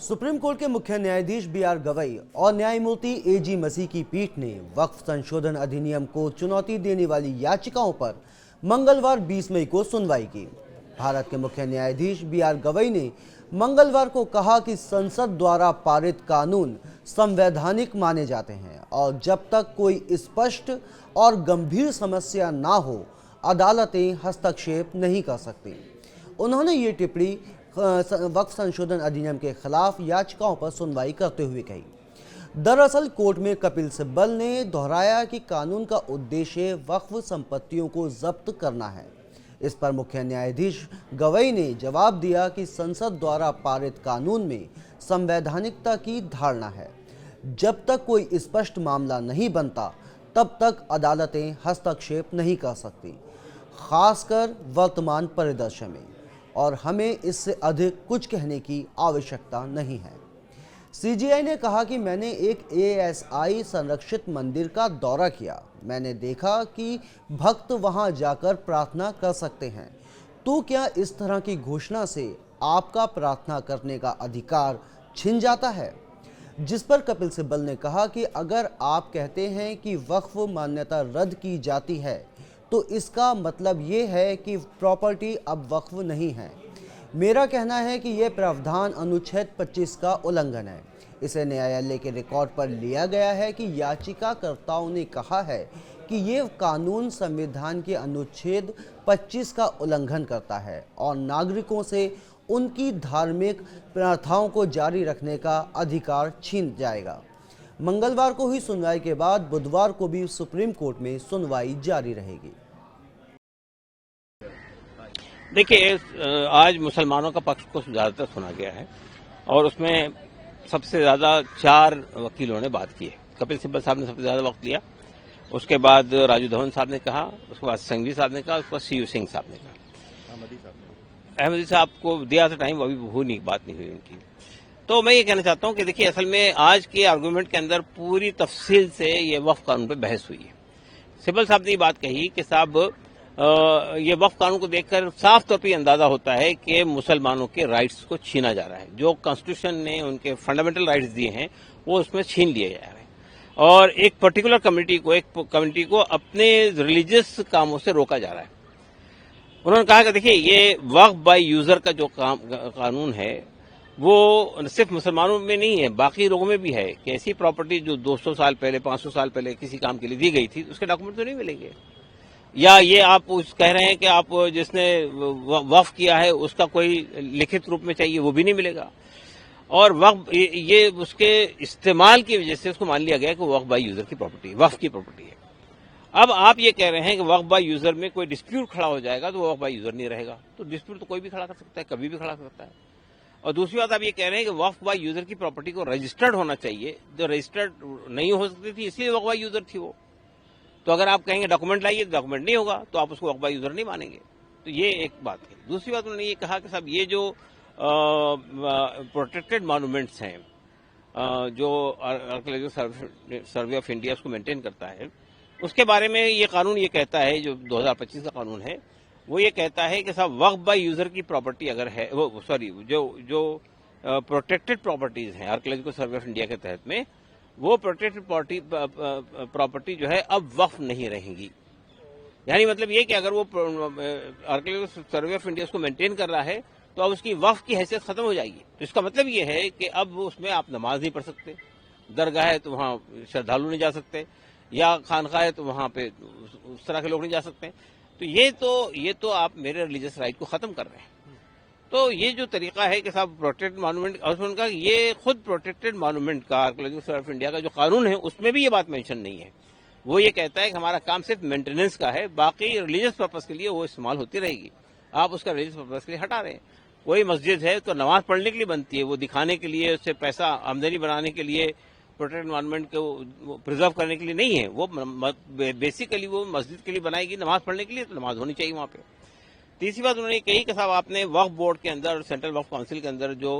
Supreme court के मुख्य न्यायाधीश बी.आर. गवई और न्यायमूर्ति ए.जी. मसीह की पीठ ने वक्फ संशोधन अधिनियम को चुनौती देने वाली याचिकाओं पर मंगलवार 20 मई को सुनवाई की। भारत के मुख्य न्यायाधीश बी.आर. गवई ने मंगलवार को कहा कि संसद द्वारा पारित कानून संवैधानिक माने जाते हैं और जब तक कोई स्पष्ट और गंभीर समस्या ना हो, अदालतें हस्तक्षेप नहीं कर सकती। उन्होंने ये टिप्पणी वक्फ संशोधन अधिनियम के खिलाफ याचिकाओं पर सुनवाई करते हुए कही। दरअसल कोर्ट में कपिल सिब्बल ने दोहराया कि कानून का उद्देश्य वक्फ संपत्तियों को जब्त करना है। इस पर मुख्य न्यायाधीश गवई ने जवाब दिया कि संसद द्वारा पारित कानून में संवैधानिकता की धारणा है। जब तक कोई स्पष्ट मामला नहीं बनता, तब तक अदालतें हस्तक्षेप नहीं कर सकती, खासकर वर्तमान परिदृश्य में, और हमें इससे अधिक कुछ कहने की आवश्यकता नहीं है। सीजीआई ने कहा कि मैंने एक एएसआई संरक्षित मंदिर का दौरा किया। मैंने देखा कि भक्त वहां जाकर प्रार्थना कर सकते हैं। तो क्या इस तरह की घोषणा से आपका प्रार्थना करने का अधिकार छिन जाता है? जिस पर कपिल सिब्बल ने कहा कि अगर आप कहते हैं कि वक्फ मान्यता रद्द की जाती है, तो इसका मतलब ये है कि प्रॉपर्टी अब वक्फ नहीं है। मेरा कहना है कि यह प्रावधान अनुच्छेद 25 का उल्लंघन है। इसे न्यायालय के रिकॉर्ड पर लिया गया है कि याचिकाकर्ताओं ने कहा है कि ये कानून संविधान के अनुच्छेद 25 का उल्लंघन करता है और नागरिकों से उनकी धार्मिक प्रथाओं को जारी रखने का अधिकार छीन जाएगा। मंगलवार को हुई सुनवाई के बाद बुधवार को भी सुप्रीम कोर्ट में सुनवाई जारी रहेगी। देखिए, आज मुसलमानों का पक्ष को ज्यादातर सुना गया है और उसमें सबसे ज्यादा 4 वकीलों ने बात की है। कपिल सिब्बल साहब ने सबसे ज्यादा वक्त लिया, उसके बाद राजू धवन साहब ने कहा, उसके बाद संघवी साहब ने कहा, उसके बाद सीयू सिंह साहब ने कहा। अहमदी साहब को दिया था टाइम, अभी बात नहीं हुई उनकी। तो मैं ये कहना चाहता हूं कि देखिए, असल में आज के आर्गूमेंट के अंदर पूरी तफसील से ये वक्फ कानून पर बहस हुई है। सिब्बल साहब ने ये बात कही कि साहब ये वक्फ कानून को देखकर साफ तौर पर अंदाजा होता है कि मुसलमानों के राइट्स को छीना जा रहा है। जो कॉन्स्टिट्यूशन ने उनके फंडामेंटल राइट्स दिए हैं वो उसमें छीन लिए जा रहे हैं और एक पर्टिकुलर कम्युनिटी को अपने रिलीजियस कामों से रोका जा रहा है। उन्होंने कहा कि देखिए, ये वक्फ बाय यूजर का जो कानून है वो सिर्फ मुसलमानों में नहीं है, बाकी लोगों में भी है कि ऐसी प्रॉपर्टी जो 200 साल पहले 500 साल पहले किसी काम के लिए दी गई थी, उसके डॉक्यूमेंट तो नहीं मिलेंगे। या ये आप कह रहे हैं कि आप जिसने वक्फ किया है उसका कोई लिखित रूप में चाहिए, वो भी नहीं मिलेगा। और वक्फ ये उसके इस्तेमाल की वजह से उसको मान लिया गया कि वक्फ बाय यूजर की प्रॉपर्टी है, वक्फ की प्रॉपर्टी है। अब आप ये कह रहे हैं कि वक्फ बाय यूजर में कोई डिस्प्यूट खड़ा हो जाएगा तो वक्फ बाय यूजर नहीं रहेगा। तो डिस्प्यूट तो कोई भी खड़ा कर सकता है, कभी भी खड़ा कर सकता है। और दूसरी बात, आप ये कह रहे हैं कि वक्फ बाय यूजर की प्रॉपर्टी को रजिस्टर्ड होना चाहिए, जो रजिस्टर्ड नहीं हो सकती थी इसलिए वक्फ बाय यूजर थी वो। तो अगर आप कहेंगे डॉक्यूमेंट लाइए, डॉक्यूमेंट नहीं होगा तो आप उसको वक्फ बाय यूजर नहीं मानेंगे। तो ये एक बात है। दूसरी बात, उन्होंने ये कहा कि साहब ये जो प्रोटेक्टेड मॉन्यूमेंट्स हैं, जो आर्कियोलॉजिकल सर्वे ऑफ इंडिया उसको मेंटेन करता है, उसके बारे में ये कानून ये कहता है, जो 2025 का कानून है, वो ये कहता है कि साहब वक्फ बाय यूजर की प्रॉपर्टी अगर है, जो प्रोटेक्टेड प्रॉपर्टीज हैं आर्कियोलॉजिकल सर्वे ऑफ इंडिया के तहत में, वो प्रोटेक्टेड प्रॉपर्टी जो है अब वक्फ नहीं रहेंगी। यानी मतलब ये कि अगर वो आर्कियोलॉजिकल सर्वे ऑफ इंडिया उसको मेंटेन कर रहा है तो अब उसकी वक्फ की हैसियत खत्म हो जाएगी। तो इसका मतलब ये है कि अब उसमें आप नमाज नहीं पढ़ सकते, दरगाह है तो वहां श्रद्धालु नहीं जा सकते, या खानकाह है तो वहां पे उस तरह के लोग नहीं जा सकते। तो ये तो आप मेरे रिलीजियस राइट को खत्म कर रहे हैं। तो ये जो तरीका है कि साहब प्रोटेक्टेड मॉन्यूमेंट, और उनका ये खुद प्रोटेक्टेड मॉन्यूमेंट का आर्कियोलॉजिकल सर्वे ऑफ इंडिया का जो कानून है उसमें भी ये बात मेंशन नहीं है। वो ये कहता है कि हमारा काम सिर्फ मेंटेनेंस का है, बाकी रिलीजियस पर्पस के लिए वो इस्तेमाल होती रहेगी। आप उसका रिलीजियस पर्पस के लिए हटा रहे हैं। कोई मस्जिद है तो नमाज पढ़ने के लिए बनती है, वो दिखाने के लिए, उससे पैसा आमदनी बनाने के लिए, प्रोटेक्टेड मॉन्यूमेंट को प्रिजर्व करने के लिए नहीं है। वो बेसिकली वो मस्जिद के लिए बनाएगी, नमाज पढ़ने के लिए, तो नमाज होनी चाहिए वहां पे। तीसरी बात उन्होंने कही कि साहब आपने वक्फ बोर्ड के अंदर, सेंट्रल वक्फ काउंसिल के अंदर जो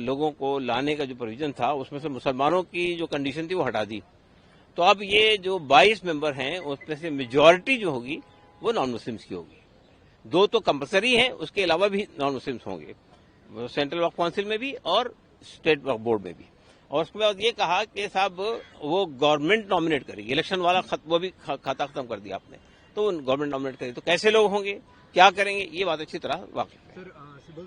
लोगों को लाने का जो प्रोविजन था, उसमें से मुसलमानों की जो कंडीशन थी वो हटा दी। तो अब ये जो 22 मेंबर हैं उसमें से मेजॉरिटी जो होगी वो नॉन मुस्लिम्स की होगी। 2 तो कंपलसरी है, उसके अलावा भी नॉन मुस्लिम्स होंगे, सेंट्रल वक्फ काउंसिल में भी और स्टेट वक्फ बोर्ड में भी। और उसके बाद ये कहा कि साहब वो गवर्नमेंट नॉमिनेट करेगी, इलेक्शन वाला वो भी खाता खत्म कर दिया आपने, तो गवर्नमेंट नॉमिनेट करेगी तो कैसे लोग होंगे, क्या करेंगे, ये बात अच्छी तरह वाकिफ है।